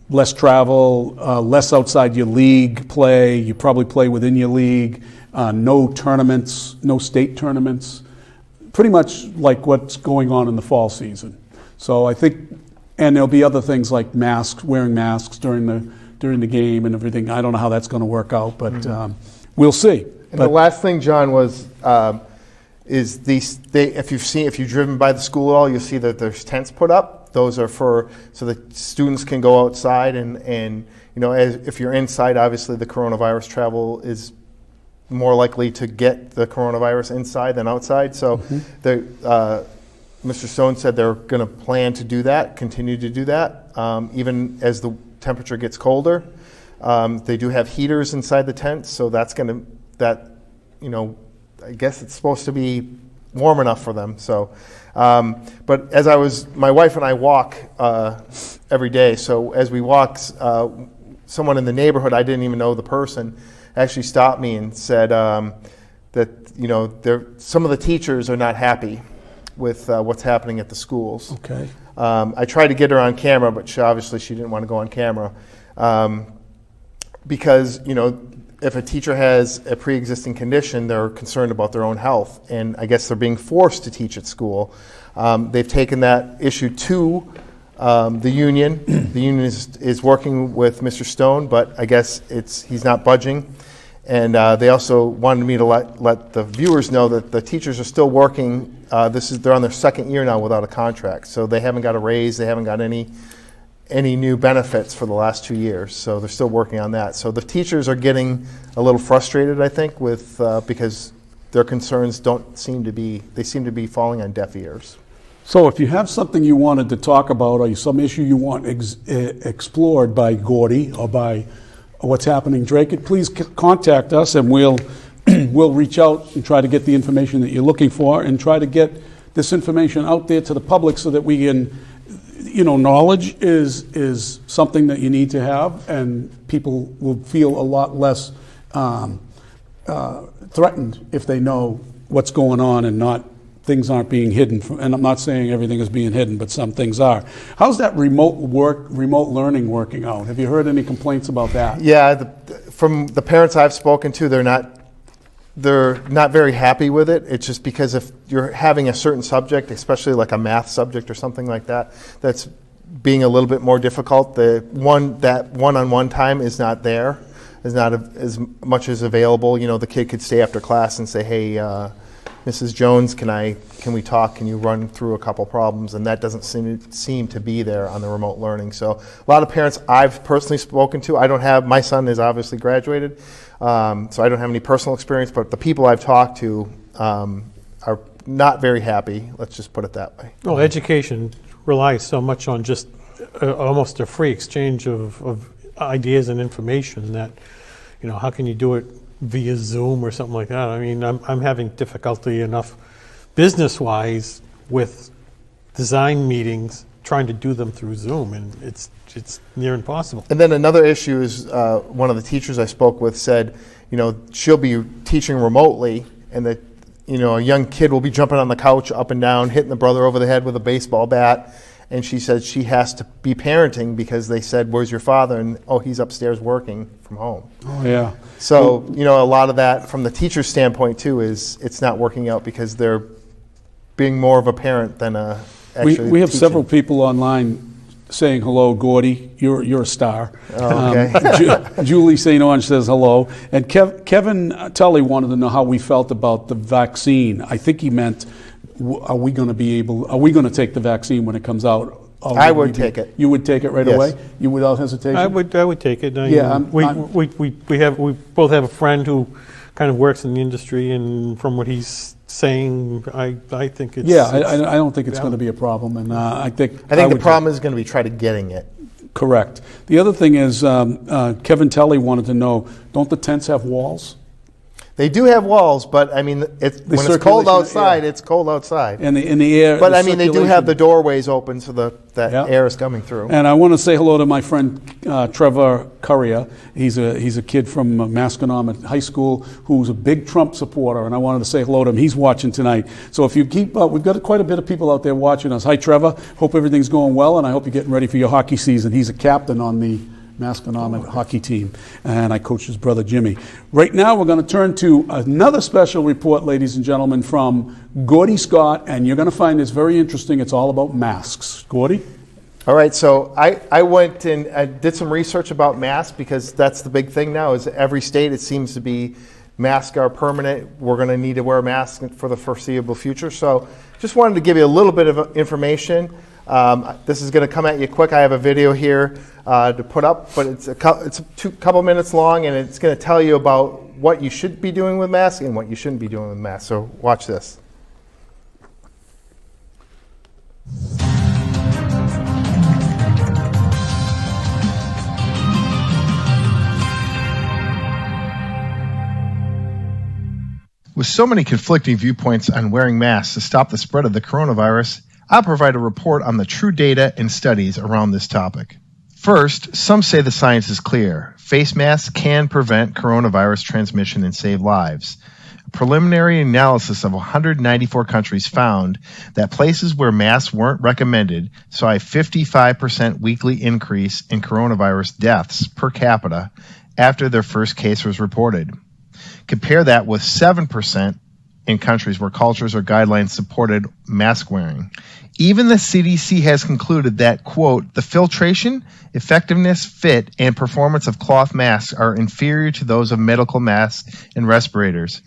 less travel, less outside your league play. You probably play within your league. No tournaments, no state tournaments. Pretty much like what's going on in the fall season. So I think, and there'll be other things like masks, wearing masks during the game and everything. I don't know how that's going to work out, but we'll see. And the last thing, John, was is if you've driven by the school at all, you'll see that there's tents put up. Those are so that students can go outside, and if you're inside, obviously the coronavirus travel is more likely to get the coronavirus inside than outside. So Mr. Stone said they're going to plan to do that, continue to do that, even as the temperature gets colder. They do have heaters inside the tents, so I guess it's supposed to be warm enough for them. So, but my wife and I walk every day. So as we walk, someone in the neighborhood, I didn't even know the person, actually stopped me and said that some of the teachers are not happy with what's happening at the schools. Okay. I tried to get her on camera, but she didn't want to go on camera because if a teacher has a pre-existing condition, they're concerned about their own health, and I guess they're being forced to teach at school. They've taken that issue to The union is working with Mr. Stone, but I guess he's not budging. And they also wanted me to let the viewers know that the teachers are still working. They're on their second year now without a contract, so they haven't got a raise. They haven't got any new benefits for the last 2 years, so they're still working on that. So the teachers are getting a little frustrated, I think, with because their concerns seem to be falling on deaf ears. So if you have something you wanted to talk about or some issue you want explored by Gordy or by What's Happening Dracut, please contact us and we'll reach out and try to get the information that you're looking for and try to get this information out there to the public so that we can, knowledge is something that you need to have, and people will feel a lot less threatened if they know what's going on and things aren't being hidden. And I'm not saying everything is being hidden, but some things are. How's that remote learning working out? Have you heard any complaints about that? Yeah, from the parents I've spoken to, they're not very happy with it. It's just because if you're having a certain subject, especially like a math subject or something like that, that's being a little bit more difficult. That one-on-one time is not there, is not as much as available. The kid could stay after class and say, "Hey, Mrs. Jones, can we talk? Can you run through a couple problems?" And that doesn't seem to be there on the remote learning. So a lot of parents I've personally spoken to, my son is obviously graduated, so I don't have any personal experience, but the people I've talked to are not very happy. Let's just put it that way. Well, education relies so much on just almost a free exchange of ideas and information that, how can you do it via Zoom or something like that? I mean, I'm having difficulty enough business-wise with design meetings trying to do them through Zoom, and it's near impossible. And then another issue is one of the teachers I spoke with said, she'll be teaching remotely, and that a young kid will be jumping on the couch up and down, hitting the brother over the head with a baseball bat. And she said she has to be parenting because they said, "Where's your father?" And, "Oh, he's upstairs working from home." Oh, yeah. So, a lot of that from the teacher's standpoint, too, is it's not working out because they're being more of a parent than actually We have teaching. several people online saying hello, Gordy. You're a star. Oh, okay. Julie St. Ange says hello. And Kevin Tully wanted to know how we felt about the vaccine. I think he meant, are we going to take the vaccine when it comes out? I would take it. You would take it right Yes. away? You without hesitation? I would take it. Yeah, we both have a friend who kind of works in the industry, and from what he's saying, I think it's I don't think it's going to be a problem, and I think the problem is going to be try to getting it. Correct. The other thing is, Kevin Tully wanted to know, don't the tents have walls? They do have walls, but I mean, when it's cold outside, it's cold outside. And in the air. But I mean, they do have the doorways open so that air is coming through. And I want to say hello to my friend Trevor Currier. He's a kid from Masconomet High School who's a big Trump supporter, and I wanted to say hello to him. He's watching tonight. So if you keep up, we've got quite a bit of people out there watching us. Hi, Trevor. Hope everything's going well, and I hope you're getting ready for your hockey season. He's a captain on the Masconomet hockey team, and I coach his brother Jimmy. Right now we're going to turn to another special report, ladies and gentlemen, from Gordy Scott, and you're going to find this very interesting. It's all about masks. Gordy? All right, so I went and I did some research about masks because that's the big thing now is every state it seems to be masks are permanent. We're going to need to wear masks for the foreseeable future. So just wanted to give you a little bit of information. This is going to come at you quick. I have a video here to put up, but it's a couple minutes long, and it's going to tell you about what you should be doing with masks and what you shouldn't be doing with masks. So watch this. With so many conflicting viewpoints on wearing masks to stop the spread of the coronavirus, I'll provide a report on the true data and studies around this topic. First, some say the science is clear. Face masks can prevent coronavirus transmission and save lives. A preliminary analysis of 194 countries found that places where masks weren't recommended saw a 55% weekly increase in coronavirus deaths per capita after their first case was reported. Compare that with 7% in countries where cultures or guidelines supported mask wearing. Even the CDC has concluded that, quote, the filtration, effectiveness, fit, and performance of cloth masks are inferior to those of medical masks and respirators.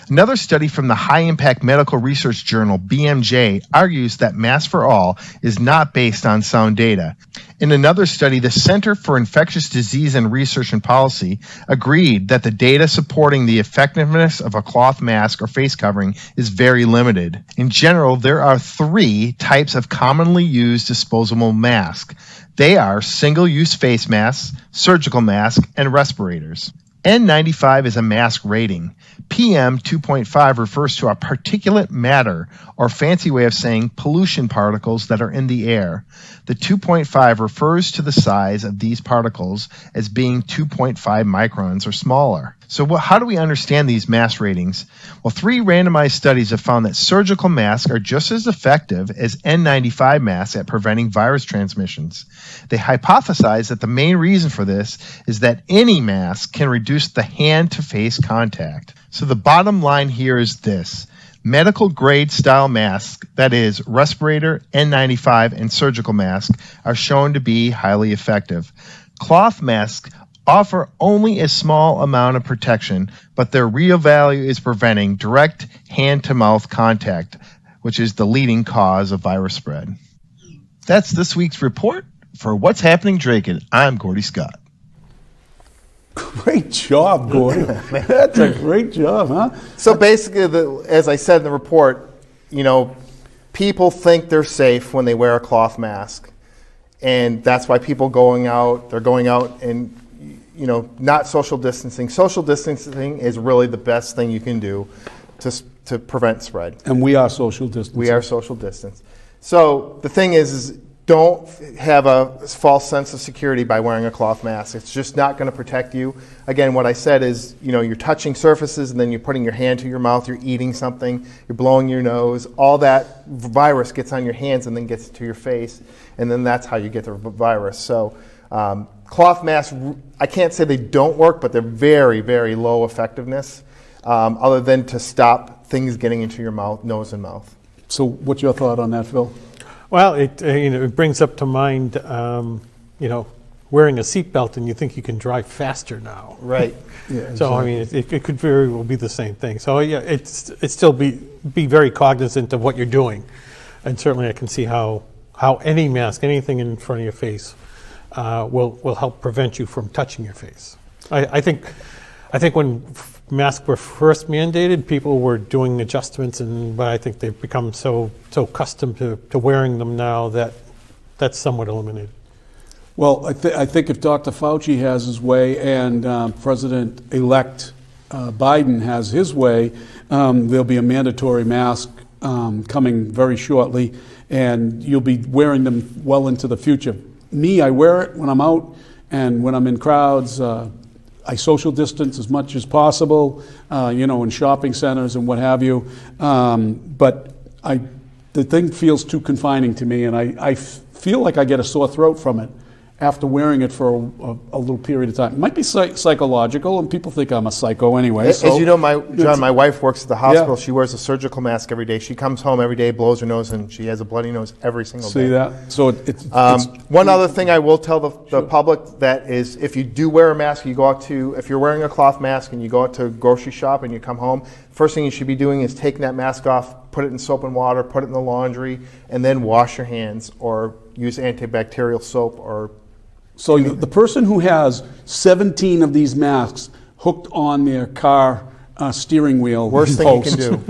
Another study from the high-impact medical research journal BMJ argues that Mask for All is not based on sound data. In another study, the Center for Infectious Disease and Research and Policy agreed that the data supporting the effectiveness of a cloth mask or face covering is very limited. In general, there are 3 types of commonly used disposable masks. They are single-use face masks, surgical masks, and respirators. N95 is a mask rating. PM 2.5 refers to a particulate matter, or fancy way of saying pollution particles that are in the air. The 2.5 refers to the size of these particles as being 2.5 microns or smaller. So how do we understand these mask ratings? Well, 3 randomized studies have found that surgical masks are just as effective as N95 masks at preventing virus transmissions. They hypothesize that the main reason for this is that any mask can reduce the hand-to-face contact. So the bottom line here is this. Medical grade style masks, that is respirator, N95, and surgical masks, are shown to be highly effective. Cloth masks offer only a small amount of protection, but their real value is preventing direct hand-to-mouth contact, which is the leading cause of virus spread. That's this week's report. For What's Happening Dracut, I'm Gordy Scott. Great job, Gordy. That's a great job, huh? So basically, as I said in the report, people think they're safe when they wear a cloth mask. And that's why people they're going out and, not social distancing. Social distancing is really the best thing you can do to prevent spread. And we are social distancing. We are social distance. So the thing is don't have a false sense of security by wearing a cloth mask. It's just not going to protect you. Again, what I said is, you're touching surfaces and then you're putting your hand to your mouth, you're eating something, you're blowing your nose. All that virus gets on your hands and then gets to your face, and then that's how you get the virus. So cloth masks, I can't say they don't work, but they're very, very low effectiveness, other than to stop things getting into your mouth, nose and mouth. So what's your thought on that, Phil? Well, it brings up to mind, wearing a seatbelt, and you think you can drive faster now. Right. Yeah, exactly. So I mean, it could very well be the same thing. So yeah, it's still be very cognizant of what you're doing, and certainly I can see how any mask, anything in front of your face, will help prevent you from touching your face. I think when masks were first mandated, people were doing adjustments, but I think they've become so accustomed to wearing them now that that's somewhat eliminated. Well, I think if Dr. Fauci has his way and President-elect Biden has his way, there'll be a mandatory mask coming very shortly, and you'll be wearing them well into the future. Me, I wear it when I'm out and when I'm in crowds. I social distance as much as possible, in shopping centers and what have you. But the thing feels too confining to me, and I feel like I get a sore throat from it after wearing it for a little period of time. It might be psychological, and people think I'm a psycho anyway. As you know, my wife works at the hospital. Yeah. She wears a surgical mask every day. She comes home every day, blows her nose, and she has a bloody nose every single day. See that? So it's one other thing I will tell the public that is, if you do wear a mask, if you're wearing a cloth mask and you go out to a grocery shop and you come home, first thing you should be doing is taking that mask off, put it in soap and water, put it in the laundry, and then wash your hands or use antibacterial soap or. So the person who has 17 of these masks hooked on their car steering wheel. Worst thing you can do.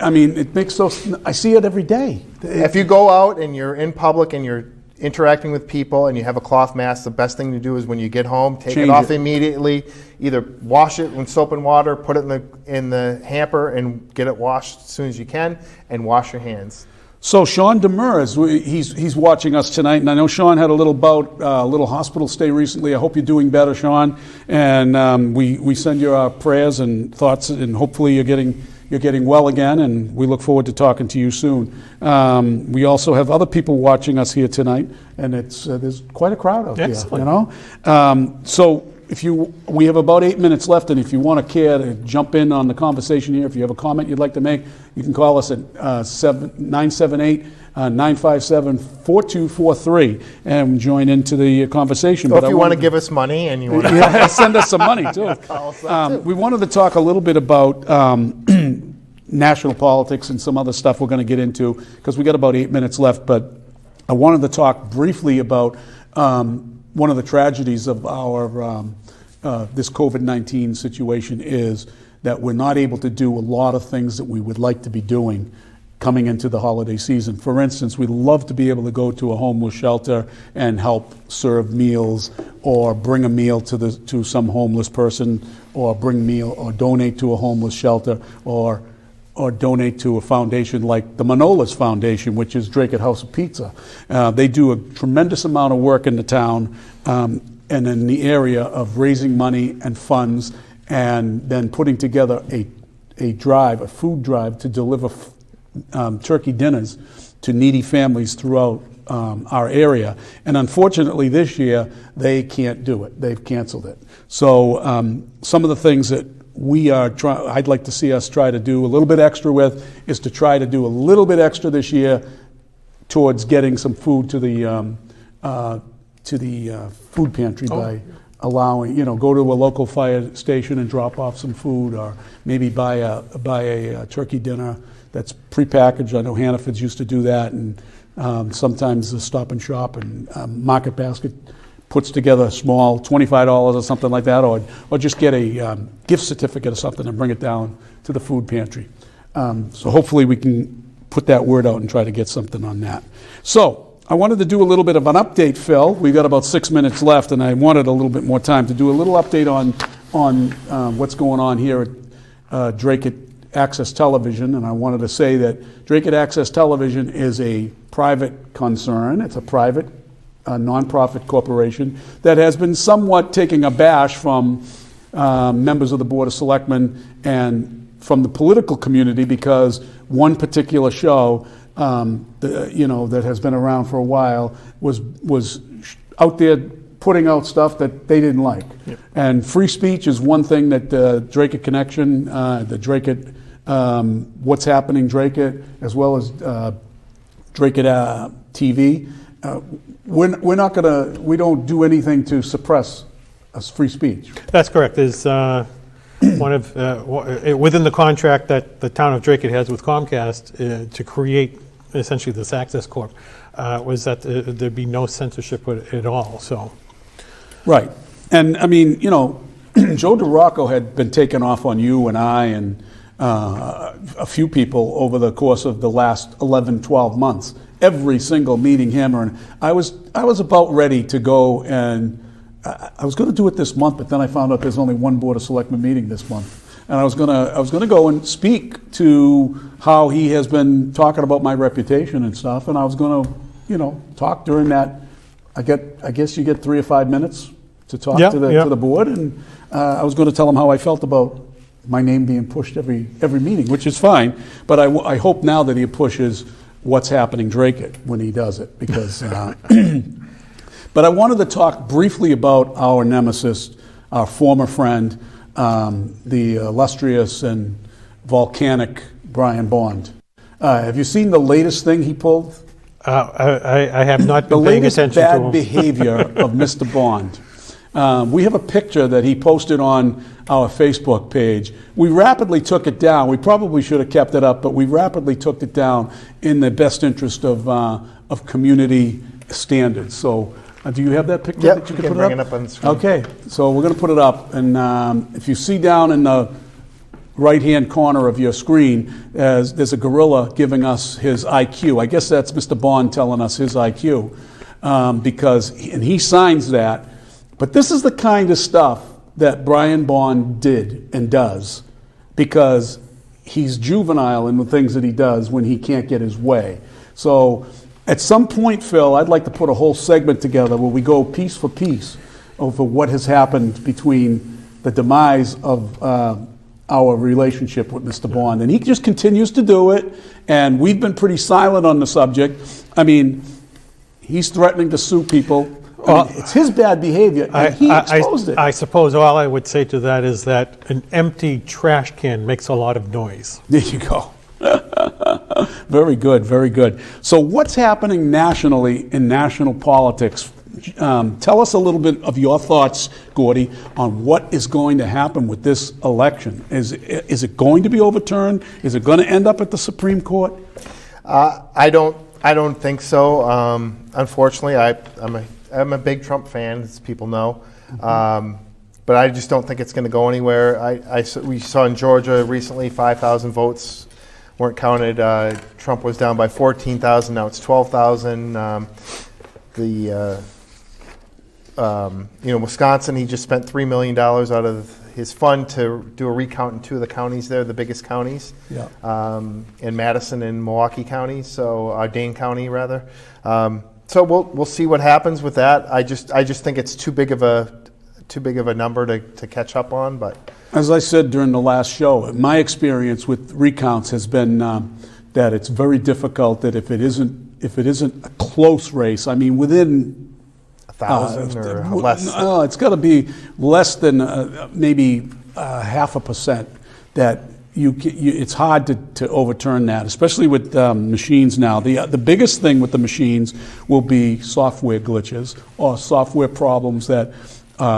I mean, it makes I see it every day. If you go out and you're in public and you're interacting with people and you have a cloth mask, the best thing to do is when you get home, take it off immediately. Either wash it in soap and water, put it in the hamper and get it washed as soon as you can, and wash your hands. So Sean Demers, he's watching us tonight, and I know Sean had a little hospital stay recently. I hope you're doing better, Sean. And we send you our prayers and thoughts, and hopefully you're getting well again. And we look forward to talking to you soon. We also have other people watching us here tonight, and there's quite a crowd out Excellent. here. So we have about 8 minutes left, and if you want to care to jump in on the conversation here, if you have a comment you'd like to make, you can call us at 978-957-4243 and join into the conversation. Or if you want to give us money and you want to yeah, send us some money too. We wanted to talk a little bit about national politics and some other stuff we're going to get into because we got about 8 minutes left. But I wanted to talk briefly about one of the tragedies of our this COVID-19 situation is that we're not able to do a lot of things that we would like to be doing coming into the holiday season. For instance, we'd love to be able to go to a homeless shelter and help serve meals or bring a meal to some homeless person or bring meal or donate to a homeless shelter or donate to a foundation like the Manolis Foundation, which is Dracut House of Pizza. They do a tremendous amount of work in the town and in the area of raising money and funds and then putting together a food drive to deliver turkey dinners to needy families throughout our area. And unfortunately this year, they can't do it. They've canceled it. So some of the things that I'd like to see us try to do a little bit extra with is to try to do a little bit extra this year towards getting some food to the food pantry by allowing, go to a local fire station and drop off some food, or maybe buy a turkey dinner that's prepackaged. I know Hannaford's used to do that, and sometimes the Stop and Shop and Market Basket puts together a small $25 or something like that, or just get a gift certificate or something and bring it down to the food pantry. So hopefully we can put that word out and try to get something on that. So I wanted to do a little bit of an update, Phil. We've got about 6 minutes left, and I wanted a little bit more time to do a little update on what's going on here at Dracut Access Television. And I wanted to say that Dracut Access Television is a private concern. It's a private nonprofit corporation that has been somewhat taking a bash from members of the Board of Selectmen and from the political community because one particular show that has been around for a while was out there putting out stuff that they didn't like. Yep. And free speech is one thing that the Dracut Connection, the Dracut What's Happening Dracut, as well as Dracut TV, we don't do anything to suppress free speech. That's correct. There's one of within the contract that the town of Dracut has with Comcast to create essentially this Access Corp was that there'd be no censorship at all. So, right, and I mean, Joe DeRocco had been taken off on you and I and a few people over the course of the last 11, 12 months. Every single meeting, and I was about ready to go, and I was going to do it this month, but then I found out there's only one Board of Selectmen meeting this month, and I was going to go and speak to how he has been talking about my reputation and stuff, and I was going to talk during that. I guess you get 3 or 5 minutes to talk to the board, and I was going to tell him how I felt about my name being pushed every meeting, which is fine, but I hope now that he pushes What's Happening Dracut when he does it, because but I wanted to talk briefly about our nemesis, our former friend, the illustrious and volcanic Brian Bond. Have you seen the latest thing he pulled? I have not been paying attention to him. The latest bad behavior of Mr. Bond. We have a picture that he posted on our Facebook page. We rapidly took it down. We probably should have kept it up, but we rapidly took it down in the best interest of community standards. So, do you have that picture that you can put bring it up? It up on the screen. Okay, so we're going to put it up, and if you see down in the right-hand corner of your screen, there's a gorilla giving us his IQ. I guess that's Mr. Bond telling us his IQ, because he signs that. But this is the kind of stuff that Brian Bond did and does, because he's juvenile in the things that he does when he can't get his way. So at some point, Phil, I'd like to put a whole segment together where we go piece for piece over what has happened between the demise of our relationship with Mr. Bond. And he just continues to do it, and we've been pretty silent on the subject. I mean, he's threatening to sue people. I mean, it's his bad behavior, and he exposed it. I suppose all I would say to that is that an empty trash can makes a lot of noise. There you go. Very good, very good. So what's happening nationally in national politics? Tell us a little bit of your thoughts, Gordy, on what is going to happen with this election. Is it going to be overturned? Is it going to end up at the Supreme Court? I don't think so. Unfortunately, I'm a big Trump fan, as people know. But I just don't think it's going to go anywhere. We saw in Georgia recently 5,000 votes weren't counted. Trump was down by 14,000. Now it's 12,000. Wisconsin, he just spent $3 million out of his fund to do a recount in 2 of the counties there, the biggest counties, in Madison and Milwaukee counties, so Dane County rather. So we'll see what happens with that. I just think it's too big of a number to catch up on. But as I said during the last show, my experience with recounts has been that it's very difficult. That if it isn't a close race, I mean within 1,000 or less. No, it's got to be less than maybe 0.5%. That it's hard to overturn that, especially with machines now. The biggest thing with the machines will be software glitches or software problems that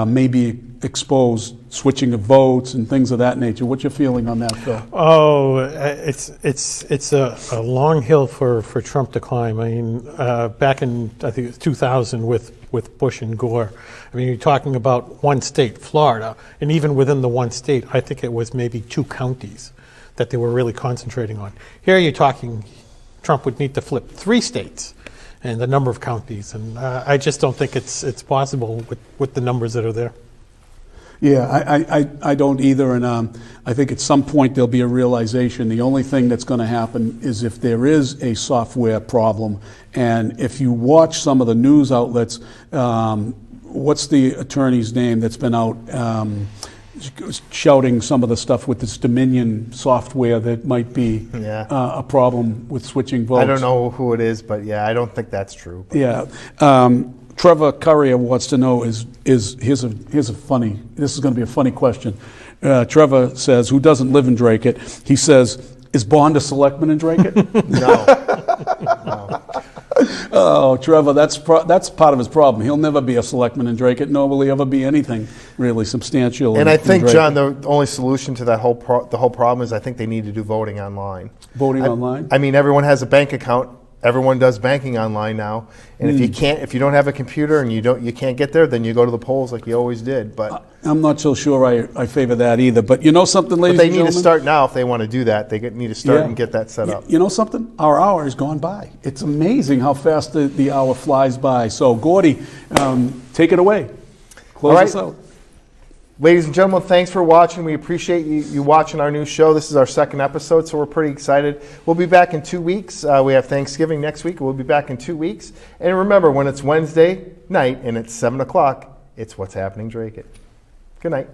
may be exposed, switching of votes and things of that nature. What's your feeling on that, Phil? Oh, it's a long hill for Trump to climb. I mean, back in I think it was 2000 with Bush and Gore. I mean, you're talking about one state, Florida, and even within the one state, I think it was maybe 2 counties that they were really concentrating on. Here you're talking, Trump would need to flip 3 states and the number of counties, and I just don't think it's possible with the numbers that are there. Yeah, I don't either, and I think at some point there'll be a realization. The only thing that's going to happen is if there is a software problem, and if you watch some of the news outlets, what's the attorney's name that's been out shouting some of the stuff with this Dominion software that might be a problem with switching votes? I don't know who it is, but I don't think that's true. But. Yeah. Trevor Currier wants to know here's a funny, this is going to be a funny question. Trevor says, who doesn't live in Dracut, he says, is Bond a selectman in Dracut? No. Oh, Trevor, that's part of his problem. He'll never be a selectman in Dracut, nor will he ever be anything really substantial. And I think, John, the only solution to that whole problem is I think they need to do voting online. Voting online? I mean, everyone has a bank account. Everyone does banking online now, and if you don't have a computer and you can't get there, then you go to the polls like you always did. But I'm not so sure I favor that either. But you know something, ladies and gentlemen? They need to start now if they want to do that. They need to start and get that set up. You know something? Our hour has gone by. It's amazing how fast the hour flies by. So, Gordy, take it away. Close us out. Ladies and gentlemen, thanks for watching. We appreciate you watching our new show. This is our 2nd episode, so we're pretty excited. We'll be back in 2 weeks. We have Thanksgiving next week. We'll be back in 2 weeks. And remember, when it's Wednesday night and it's 7 o'clock, it's What's Happening Dracut. Good night.